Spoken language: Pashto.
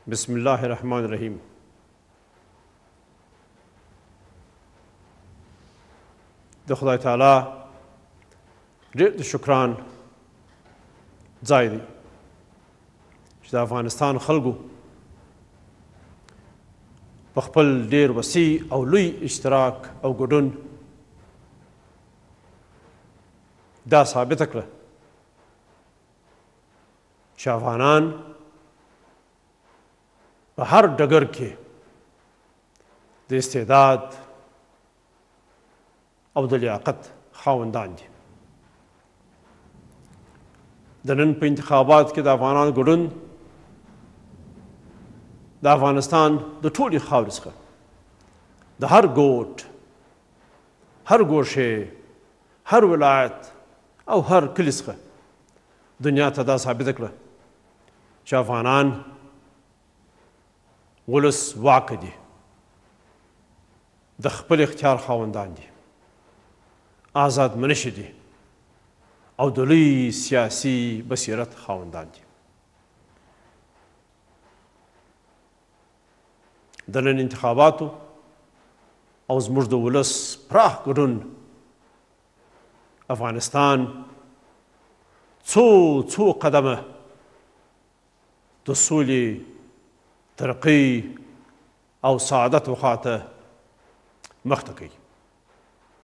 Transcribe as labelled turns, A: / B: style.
A: بسم الله الرحمن الرحیم. د خدای تعالی ډېر د شکران ځای دی چې د افغانستان خلکو په خپل ډېر وسیع او لوی اشتراک او ګډون دا ثابته کړه چې افغانان په هر ډګر کې د استعداد او د لیاقت خاوندان دي. د نن په انتخابات کې د افغانانو ګډون د افغانستان د ټولې خاورې څخه د هر ګوټ، هر ګوښې، هر ولایت او هر کلي څخه دنیا ته دا ثابته کړه چې افغانان ولس واکه دي، د خپل اختیار خاوندان دي، آزاد منشي دي او د لوی سیاسي بصیرت خاوندان دي. د نن انتخاباتو او زموږ د ولس پراخ ګډون افغانستان څو قدمه د سولې، ترقۍ او سعادت وخواته مخته کوي.